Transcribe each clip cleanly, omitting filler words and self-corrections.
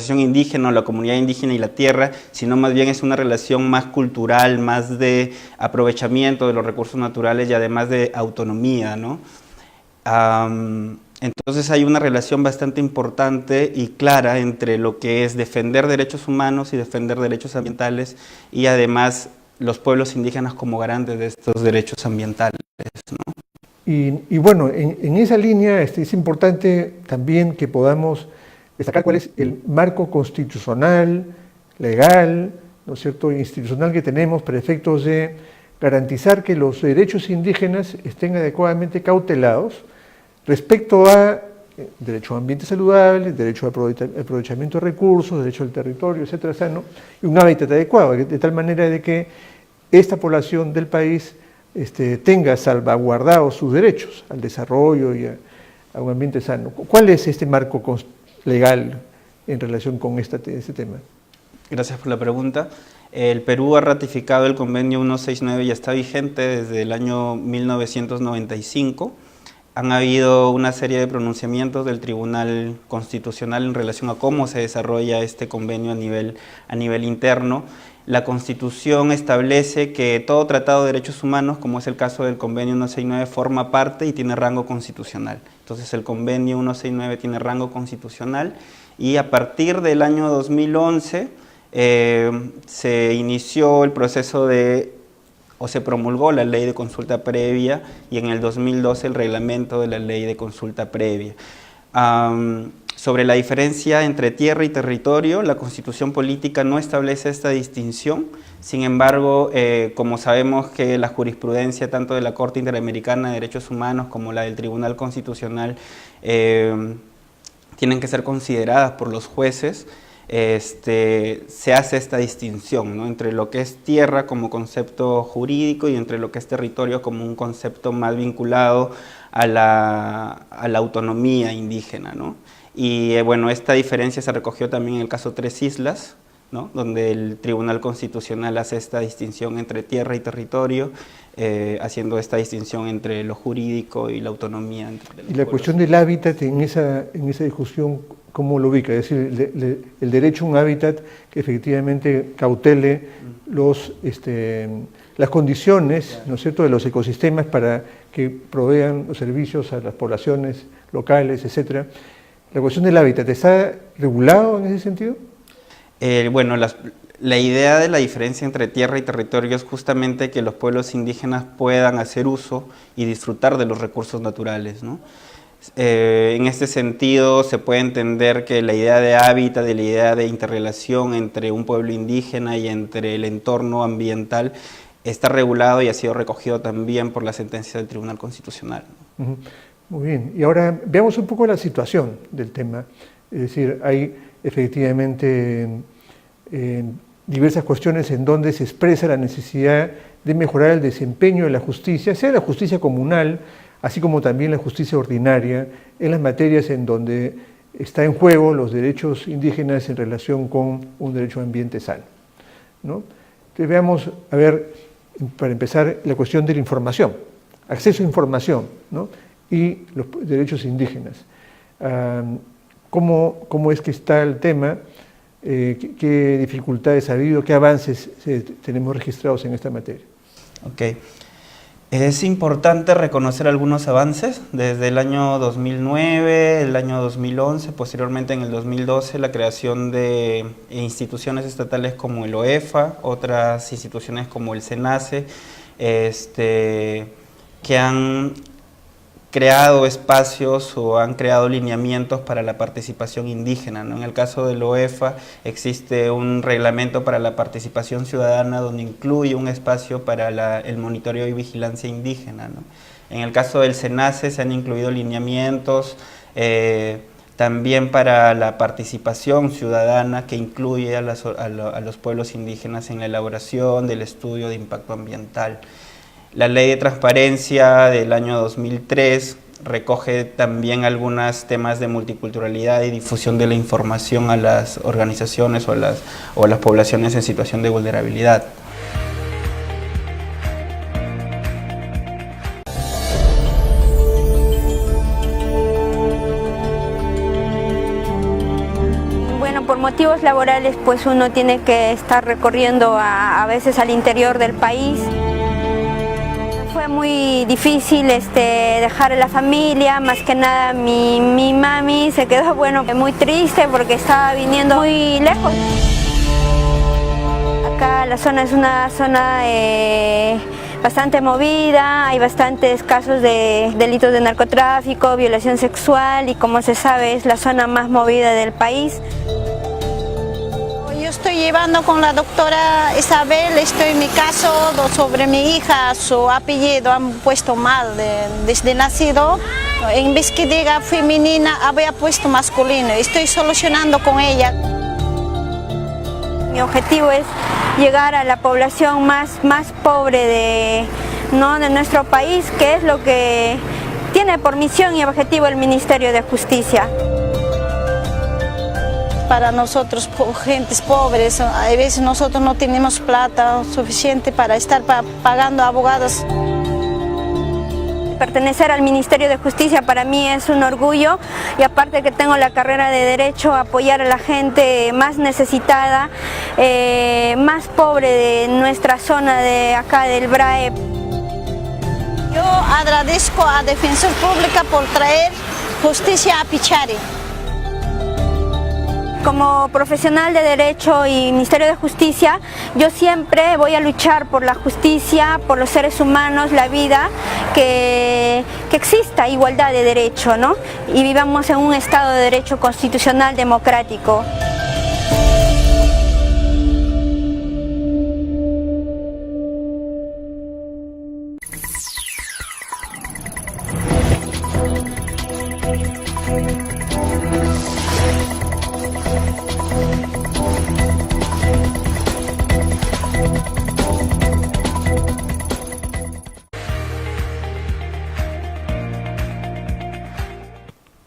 indígena o la comunidad indígena y la tierra, sino más bien es una relación más cultural, más de aprovechamiento de los recursos naturales y además de autonomía, ¿no? Entonces hay una relación bastante importante y clara entre lo que es defender derechos humanos y defender derechos ambientales y además los pueblos indígenas como garantes de estos derechos ambientales, ¿no? Y bueno, en esa línea es importante también que podamos destacar cuál es el marco constitucional, legal, ¿no es cierto?, institucional que tenemos para efectos de garantizar que los derechos indígenas estén adecuadamente cautelados respecto a derecho a ambiente saludable, derecho a aprovechamiento de recursos, derecho al territorio, etcétera, sano, y un hábitat adecuado, de tal manera de que esta población del país tenga salvaguardados sus derechos al desarrollo y a un ambiente sano. ¿Cuál es este marco legal en relación con este tema? Gracias por la pregunta. El Perú ha ratificado el convenio 169 y está vigente desde el año 1995. Han habido una serie de pronunciamientos del Tribunal Constitucional en relación a cómo se desarrolla este convenio a nivel interno. La Constitución establece que todo tratado de derechos humanos, como es el caso del convenio 169, forma parte y tiene rango constitucional. Entonces el convenio 169 tiene rango constitucional y a partir del año 2011 se inició el proceso o se promulgó la ley de consulta previa y en el 2012 el reglamento de la ley de consulta previa. Sobre la diferencia entre tierra y territorio, la Constitución política no establece esta distinción. Sin embargo, como sabemos que la jurisprudencia tanto de la Corte Interamericana de Derechos Humanos como la del Tribunal Constitucional tienen que ser consideradas por los jueces, se hace esta distinción, ¿no?, entre lo que es tierra como concepto jurídico y entre lo que es territorio como un concepto más vinculado a la autonomía indígena, ¿no? Y bueno, esta diferencia se recogió también en el caso Tres Islas, ¿no?, donde el Tribunal Constitucional hace esta distinción entre tierra y territorio, haciendo esta distinción entre lo jurídico y la autonomía. Y la cuestión del hábitat en esa discusión, ¿cómo lo ubica? Es decir, el derecho a un hábitat que efectivamente cautele las condiciones, ¿no es cierto?, de los ecosistemas para que provean los servicios a las poblaciones locales, etcétera. ¿La cuestión del hábitat está regulado en ese sentido? Bueno, la idea de la diferencia entre tierra y territorio es justamente que los pueblos indígenas puedan hacer uso y disfrutar de los recursos naturales, ¿no? En este sentido se puede entender que la idea de hábitat y la idea de interrelación entre un pueblo indígena y entre el entorno ambiental está regulado y ha sido recogido también por la sentencia del Tribunal Constitucional. Uh-huh. Muy bien, y ahora veamos un poco la situación del tema. Es decir, hay efectivamente diversas cuestiones en donde se expresa la necesidad de mejorar el desempeño de la justicia, sea la justicia comunal, así como también la justicia ordinaria, en las materias en donde está en juego los derechos indígenas en relación con un derecho a ambiente sano, ¿no? Entonces veamos, a ver, para empezar, la cuestión de la información, acceso a información, ¿no?, y los derechos indígenas. ¿Cómo es que está el tema? ¿Qué dificultades ha habido? ¿Qué avances tenemos registrados en esta materia? Ok. Es importante reconocer algunos avances. Desde el año 2009, el año 2011, posteriormente en el 2012, la creación de instituciones estatales como el OEFA, otras instituciones como el SENACE, que han creado espacios o han creado lineamientos para la participación indígena, ¿no? En el caso del OEFA existe un reglamento para la participación ciudadana donde incluye un espacio para el monitoreo y vigilancia indígena, ¿no? En el caso del SENACE se han incluido lineamientos también para la participación ciudadana que incluye a los pueblos indígenas en la elaboración del estudio de impacto ambiental. La Ley de Transparencia del año 2003 recoge también algunos temas de multiculturalidad y difusión de la información a las organizaciones o a las poblaciones en situación de vulnerabilidad. motivos laborales pues uno tiene que estar recorriendo a veces al interior del país. Fue muy difícil dejar a la familia, más que nada mi mami se quedó muy triste porque estaba viniendo muy lejos. Acá la zona es una zona bastante movida, hay bastantes casos de delitos de narcotráfico, violación sexual y como se sabe es la zona más movida del país. Yo estoy llevando con la doctora Isabel, en mi caso sobre mi hija, su apellido han puesto mal desde nacido. En vez que diga femenina, había puesto masculino. Estoy solucionando con ella. Mi objetivo es llegar a la población más pobre de nuestro país, que es lo que tiene por misión y objetivo el Ministerio de Justicia. Para nosotros, gentes pobres, a veces nosotros no tenemos plata suficiente para estar pagando abogados. Pertenecer al Ministerio de Justicia para mí es un orgullo y aparte que tengo la carrera de Derecho, apoyar a la gente más necesitada, más pobre de nuestra zona de acá del BRAE. Yo agradezco a Defensor Pública por traer justicia a Pichari. Como profesional de Derecho y Ministerio de Justicia, yo siempre voy a luchar por la justicia, por los seres humanos, la vida, que exista igualdad de derecho, ¿no? Y vivamos en un Estado de Derecho constitucional democrático.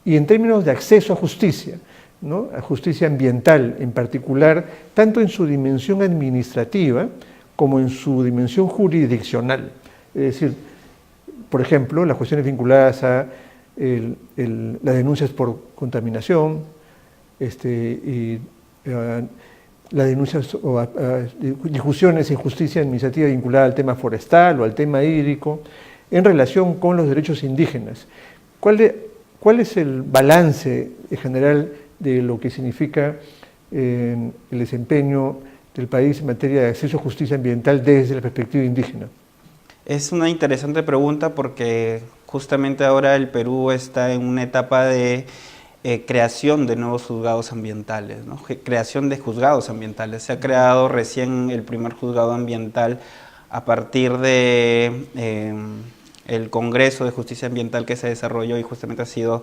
Y en términos de acceso a justicia, ¿no? A justicia ambiental en particular, tanto en su dimensión administrativa como en su dimensión jurisdiccional. Es decir, por ejemplo, las cuestiones vinculadas a las denuncias por contaminación, y las denuncias o discusiones en justicia administrativa vinculada al tema forestal o al tema hídrico, en relación con los derechos indígenas. ¿Cuál es el balance en general de lo que significa el desempeño del país en materia de acceso a justicia ambiental desde la perspectiva indígena? Es una interesante pregunta porque justamente ahora el Perú está en una etapa de creación de nuevos juzgados ambientales, ¿no? Creación de juzgados ambientales. Se ha creado recién el primer juzgado ambiental a partir de el Congreso de Justicia Ambiental que se desarrolló y justamente ha sido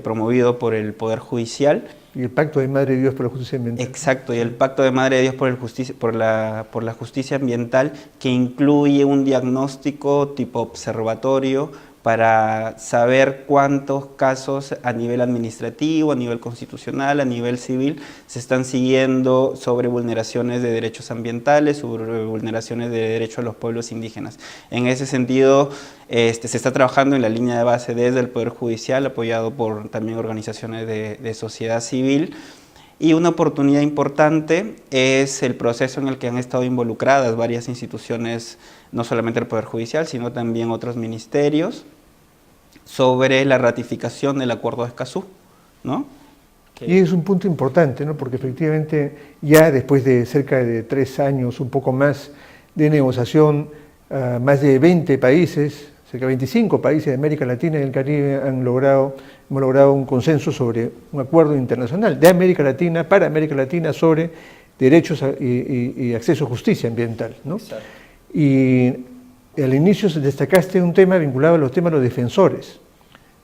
promovido por el Poder Judicial. Y el Pacto de Madre de Dios por la Justicia Ambiental. Exacto, y el Pacto de Madre de Dios por la Justicia Ambiental, que incluye un diagnóstico tipo observatorio para saber cuántos casos a nivel administrativo, a nivel constitucional, a nivel civil se están siguiendo sobre vulneraciones de derechos ambientales, sobre vulneraciones de derechos a los pueblos indígenas. En ese sentido, se está trabajando en la línea de base desde el Poder Judicial, apoyado por también organizaciones de sociedad civil. Y una oportunidad importante es el proceso en el que han estado involucradas varias instituciones, no solamente el Poder Judicial, sino también otros ministerios, sobre la ratificación del Acuerdo de Escazú, ¿no? Y es un punto importante, ¿no? Porque efectivamente ya después de cerca de 3 años, un poco más de negociación, más de 20 países, cerca de 25 países de América Latina y del Caribe hemos logrado un consenso sobre un acuerdo internacional de América Latina, para América Latina, sobre derechos y acceso a justicia ambiental, ¿no? Exacto. Y al inicio destacaste un tema vinculado a los temas de los defensores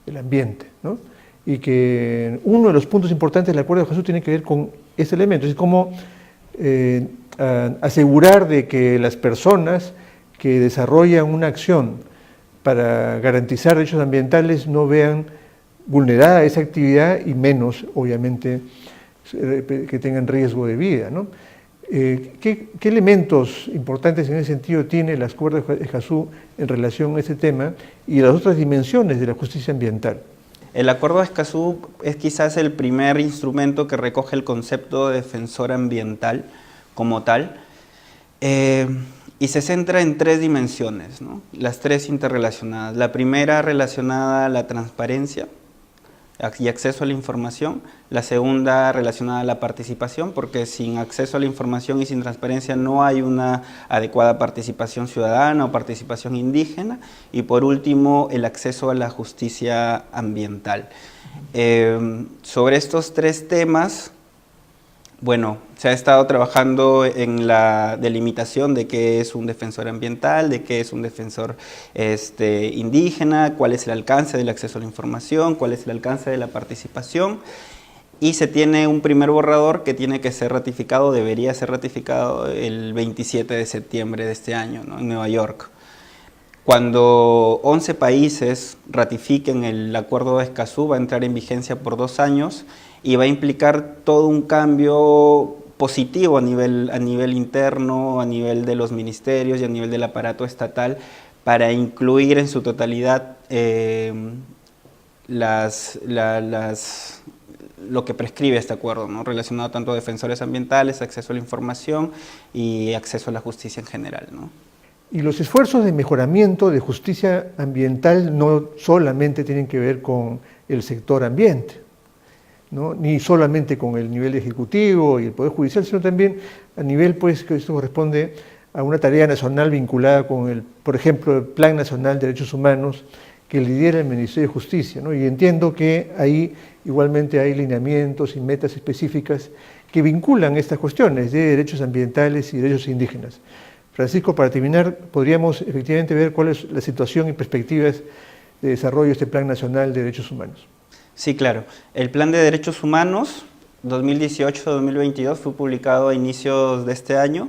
del ambiente, ¿no? Y que uno de los puntos importantes del Acuerdo de Escazú tiene que ver con ese elemento, es cómo asegurar de que las personas que desarrollan una acción para garantizar derechos ambientales no vean vulnerada esa actividad y menos, obviamente, que tengan riesgo de vida, ¿no? ¿Qué elementos importantes en ese sentido tiene el Acuerdo de Escazú en relación a ese tema y las otras dimensiones de la justicia ambiental? El Acuerdo de Escazú es quizás el primer instrumento que recoge el concepto de defensor ambiental como tal, y se centra en tres dimensiones, ¿no? Las tres interrelacionadas. La primera relacionada a la transparencia y acceso a la información, la segunda relacionada a la participación, porque sin acceso a la información y sin transparencia no hay una adecuada participación ciudadana o participación indígena, y por último el acceso a la justicia ambiental. Sobre estos tres temas, bueno, se ha estado trabajando en la delimitación de qué es un defensor ambiental, de qué es un defensor indígena, cuál es el alcance del acceso a la información, cuál es el alcance de la participación, y se tiene un primer borrador que tiene que ser ratificado, debería ser ratificado el 27 de septiembre de este año, ¿no? En Nueva York. Cuando 11 países ratifiquen el Acuerdo de Escazú, va a entrar en vigencia por 2 años y va a implicar todo un cambio positivo a nivel interno, a nivel de los ministerios y a nivel del aparato estatal, para incluir en su totalidad lo que prescribe este acuerdo, ¿no? Relacionado tanto a defensores ambientales, acceso a la información y acceso a la justicia en general, ¿no? Y los esfuerzos de mejoramiento de justicia ambiental no solamente tienen que ver con el sector ambiente, ¿no? Ni solamente con el nivel ejecutivo y el Poder Judicial, sino también a nivel, pues, que esto corresponde a una tarea nacional vinculada con, por ejemplo, el Plan Nacional de Derechos Humanos que lidera el Ministerio de Justicia, ¿no? Y entiendo que ahí igualmente hay lineamientos y metas específicas que vinculan estas cuestiones de derechos ambientales y derechos indígenas. Francisco, para terminar, podríamos efectivamente ver cuál es la situación y perspectivas de desarrollo de este Plan Nacional de Derechos Humanos. Sí, claro. El Plan de Derechos Humanos 2018-2022 fue publicado a inicios de este año.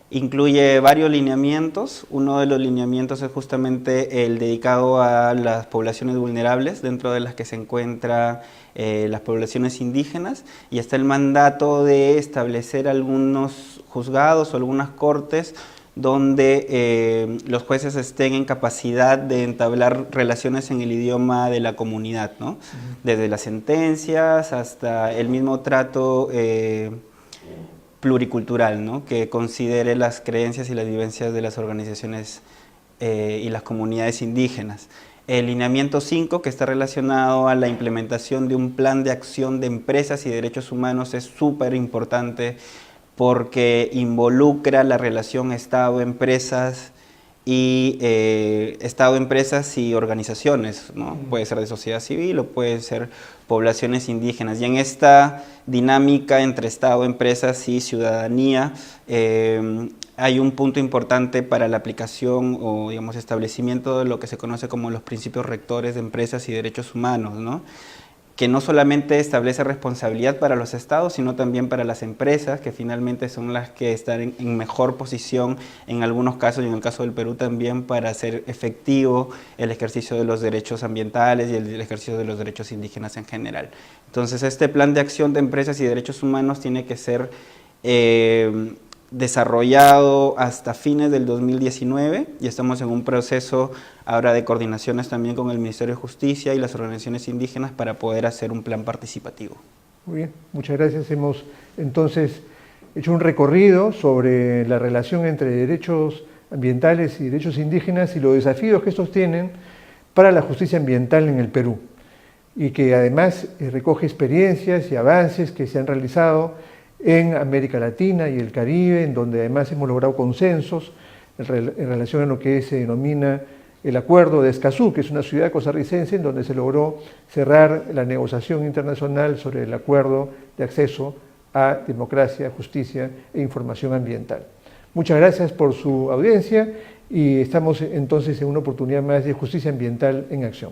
Incluye varios lineamientos. Uno de los lineamientos es justamente el dedicado a las poblaciones vulnerables, dentro de las que se encuentran las poblaciones indígenas, y está el mandato de establecer algunos juzgados o algunas cortes donde los jueces estén en capacidad de entablar relaciones en el idioma de la comunidad, ¿no? Desde las sentencias hasta el mismo trato pluricultural, ¿no? Que considere las creencias y las vivencias de las organizaciones y las comunidades indígenas. El lineamiento 5, que está relacionado a la implementación de un plan de acción de empresas y derechos humanos, es súper importante porque involucra la relación Estado-empresas y Estado-empresas y organizaciones, ¿no? Puede ser de sociedad civil o puede ser poblaciones indígenas. Y en esta dinámica entre Estado, empresas y ciudadanía hay un punto importante para la aplicación o, digamos, establecimiento de lo que se conoce como los principios rectores de empresas y derechos humanos, ¿no? Que no solamente establece responsabilidad para los estados, sino también para las empresas, que finalmente son las que están en mejor posición en algunos casos, y en el caso del Perú también, para hacer efectivo el ejercicio de los derechos ambientales y el ejercicio de los derechos indígenas en general. Entonces, este plan de acción de empresas y derechos humanos tiene que ser desarrollado hasta fines del 2019, y estamos en un proceso ahora de coordinaciones también con el Ministerio de Justicia y las organizaciones indígenas para poder hacer un plan participativo. Muy bien, muchas gracias. Hemos entonces hecho un recorrido sobre la relación entre derechos ambientales y derechos indígenas y los desafíos que estos tienen para la justicia ambiental en el Perú, y que además recoge experiencias y avances que se han realizado en América Latina y el Caribe, en donde además hemos logrado consensos en relación a lo que se denomina el Acuerdo de Escazú, que es una ciudad costarricense en donde se logró cerrar la negociación internacional sobre el acuerdo de acceso a democracia, justicia e información ambiental. Muchas gracias por su audiencia y estamos entonces en una oportunidad más de Justicia Ambiental en Acción.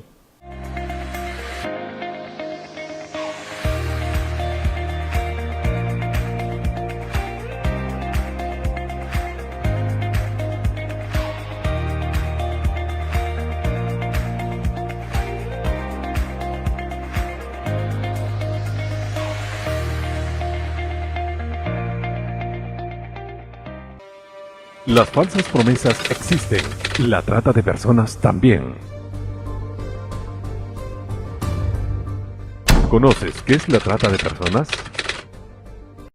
Las falsas promesas existen, la trata de personas también. ¿Conoces qué es la trata de personas?